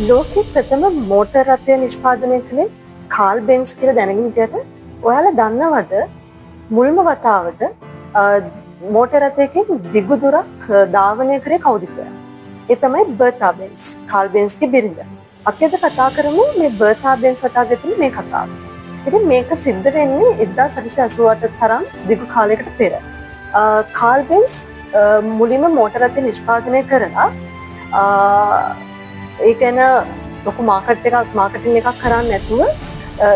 ලෝකෙ ප්‍රථම මෝටර් රථය නිෂ්පාදනය කළේ කාල් බෙන්ස් කියලා දැනගෙන හිටියට ඔයාලා දන්නවද මුල්ම වතාවට මෝටර් රථයකින් දිගු දුරක් ධාවනය කරේ කවුද කියලා? ඒ තමයි බර්තා බෙන්ස්. කාල් බෙන්ස්ගේ බිරිඳ. අපි අද කතා කරමු මේ බර්තා බෙන්ස් වටාගත්තේ මේ කතාව. ඉතින් මේක සිද්ධ වෙන්නේ 1888 තරම් දිගු කාලයකට පෙර. කාල් බෙන්ස් මුලින්ම මෝටර් රථය නිෂ්පාදනය කරලා ඒ ගැන ලොකු මාකටිං එකක් කරන්නේ නැතුව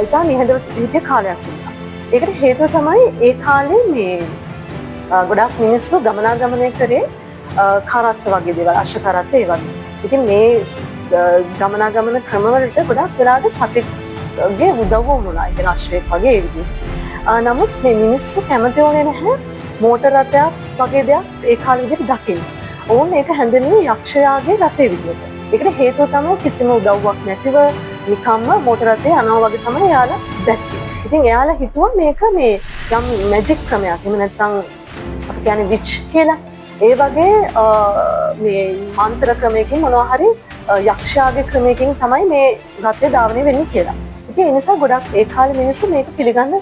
ඉතින් නිහඬව හිටිය කාලයක් තිබුණා. ඒකට හේතුව තමයි ඒ කාලේ මේ ගොඩක් මිනිස්සු ගමනාගමනය කරේ කරත්ත වගේ දේවල්, අශ්ව කරත්ත ඒ වගේ. ඉතින් මේ ගමනාගමන ක්‍රමවලට ගොඩක් වෙලාවට සතෙක්ගේ උදව්ව වුණා. ඒ කියන්නේ අශ්වයෙක් වගේ ඒ විදිහට. නමුත් මේ මිනිස්සු කැමති වුණේ නැහැ මෝටර් රථයක් වගේ දෙයක් ඒ කාලේ විදිහට දකින්න. ඕන් මේක හැඳින්වුවේ යක්ෂයාගේ රථය විදිහට. ඒකට හේතුව තමයි කිසිම උදව්වක් නැතිව නිකම්ම මෝටර් රථය යනවා වගේ තමයි එයාලා දැක්කේ. ඉතින් එයාලා හිතුවා මේක මේ යම් මැජික් ක්‍රමයක්. එහෙම නැත්නම් අපි කියන්නේ විච් කියලා. ඒ වගේ මේ මන්ත්‍ර ක්‍රමයකින් මොනවා හරි යක්ෂයාගේ ක්‍රමයකින් තමයි මේ රථය ධාවනය වෙන්නේ කියලා. ඉතින් ඒ නිසා ගොඩක් ඒ කාලේ මිනිස්සු මේක පිළිගන්න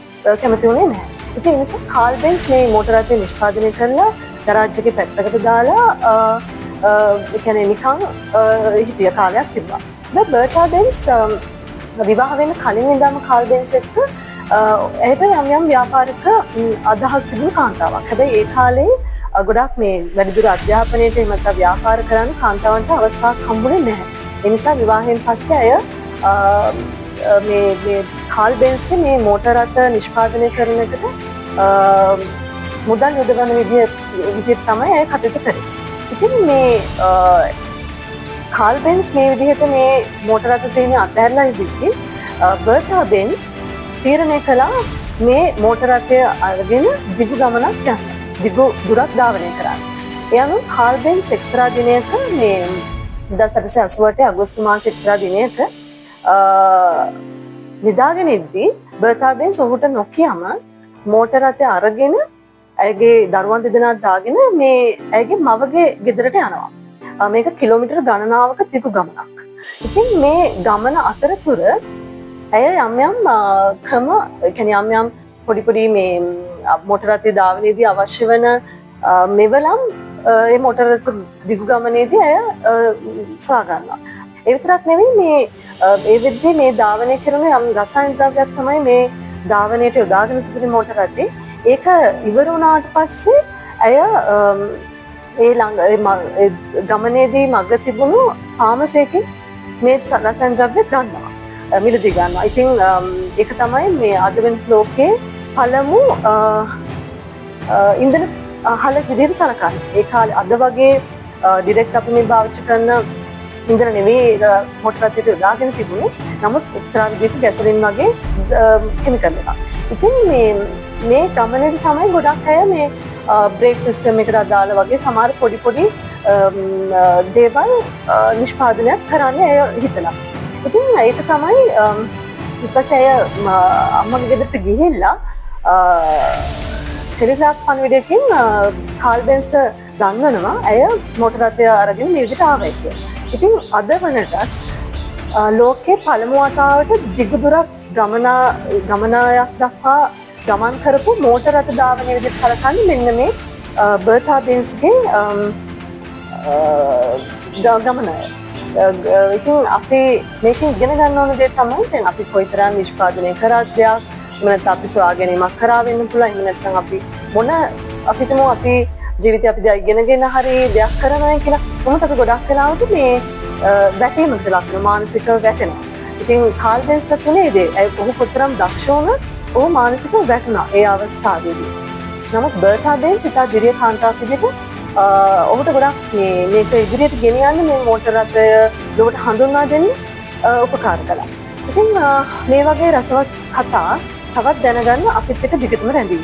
කැමති වුණේ නැහැ. ඉතින් ඒ නිසා කාල් බෙන්ස් මේ මෝටර් රථය නිෂ්පාදනය කරලා ගරාජ්ජගේ පැත්තකට දාලා ඒ කියන්නේ නිකන් හිටිය කාලයක් තිබුණා. දැන් බර්තා බෙන්ස් විවාහ වෙන්න කලින් ඉඳන්ම කාල් බෙන්ස් එක්ක එහෙට යම් ව්‍යාපාරික අදහස් තිබුණු කාන්තාවක්. හැබැයි ඒ කාලේ ගොඩක් මේ වැඩිදුර අධ්‍යාපනයට එහෙම නැත්නම් ව්‍යාපාර කරන්න කාන්තාවන්ට අවස්ථාවක් හම්බුනේ නැහැ. ඒ නිසා විවාහයෙන් පස්සේ අය මේ කාල් බෙන්ස්ගේ මේ මෝටර් රථ නිෂ්පාදනය කරන එකට මුදල් යොදවන විදිහට තමයි අය කටයුතු කරේ. ඉතින් මේ කාල් බෙන්ස් මේ විදිහට මේ මෝටර් රථ සේනය අත්හැරලා ඉඳිද්දී බර්තා බෙන්ස් තීරණය කළා මේ මෝටර් රථය අරගෙන දිගු ගමනක් යන්න. දිගු දුරක් ධාවනය කරන්න. එයාම කාල් බෙන්ස් එක්තරා දිනයක මේ 1888 අගෝස්තු මාසේ එක්තරා දිනයක නිදාගෙන ඉද්දී බර්තා බෙන්ස් ඔහුට නොකියම මෝටර් රථය අරගෙන ඇයගේ දරුවන් දෙදෙනා දාගෙන මේ ඇයගේ මවගේ ගෙදරට යනවා. මේක කිලෝමීටර් ගණනාවක දිගු ගමනක්. ඉතින් මේ ගමන අතරතුර ඇය යම් ක්‍රම කියන්නේ යම් පොඩි මේ මෝටර් රථය ධාවනයේදී අවශ්‍ය වෙන මෙවලම් මේ මෝටර් රථ දිගු ගමනේදී ඇය සොයා ගන්නවා. ඒ විතරක් නෙවෙයි මේ ඒ විදිහේ මේ ධාවනය කරන යම් රසායන ද්‍රව්‍යයක් තමයි මේ ධාවනයට යොදාගෙන තිබෙන මෝටර් රථේ. ඒක ඉවර වුණාට පස්සේ ඇය ඒ ගමනේදී මග තිබුණු පාමසයකින් මේ රසායන ද්‍රව්‍ය ගන්නවා. මිලදී ගන්නවා. ඉතින් ඒක තමයි මේ අද වෙන ලෝකයේ පළමු ඉන්ධන හල විදිහට සලකන්නේ. ඒ කාලේ අද වගේ ඩිරෙක්ට් අපි මේ පාවිච්චි කරන ඉන්ධන නෙවෙයි මෝටර් රථයට යොදාගෙන තිබුණේ. නමුත් එක්තරා විදිහක ගැසොලින් වගේ කිමිකල් එකක්. ඉතින් මේ ගමනේදී තමයි ගොඩක් අය මේ බ්‍රේක් සිස්ටම් එකට අදාළ වගේ සමහර පොඩි දේවල් නිෂ්පාදනයක් කරන්න අය හිතලා. ඉතින් ඒක තමයි ඊපස්සේ අය අම්මගේ ගෙදරට ගිහිල්ලා ටෙලිග්‍රාෆ් පණිවිඩයකින් කාල් බෙන්ස්ට දන්වනවා ඇය මෝටර් රථය අරගෙන මේ විදිහට ආවයි කියලා. ඉතින් අද වනට ලෝකේ පළමු වතාවට දිගු දුරක් ගමනායක් දක්වා ගමන් කරපු මෝටර් රථ ධාවනය විදිහට සලකන්නේ මෙන්න මේ බර්තා බෙන්ස්ගේ ගමනය. ඉතින් අපි මේකෙන් ඉගෙන ගන්න ඕන දේ තමයි දැන් අපි කොයිතරම් නිෂ්පාදනය කරාද දෙයක් එහෙම නැත්නම් අපි සොයා ගැනීමක් කරා වෙන්න පුළුවන්. එහෙම නැත්නම් අපි අපිටම අපි ජීවිතේ අපි ඉගෙනගෙන හරි දෙයක් කරනවා කියලා මොකද අපි ගොඩක් වෙලාවට මේ වැටීමකට ලක් වෙන මානසිකව වැටෙනවා. ඉතින් කාල් බෙන්ස්ට තුනේ ඔහු කොතරම් දක්ෂ වුණත් ඔහු මානසිකව වැටුණා ඒ අවස්ථාවේදී. නමුත් බර්තා බෙන්ස් ඉතා දිරිය කාන්තාවක් විදිහට ඔහුට ගොඩක් මේක ඉදිරියට ගෙනියන්න මේ මෝටර් රථය ලොවට හඳුන්වා දෙන්න උපකාර කළා. ඉතින් මේ වගේ රසවත් කතා තවත් දැනගන්න අපිත් එක්ක දිගටම රැඳී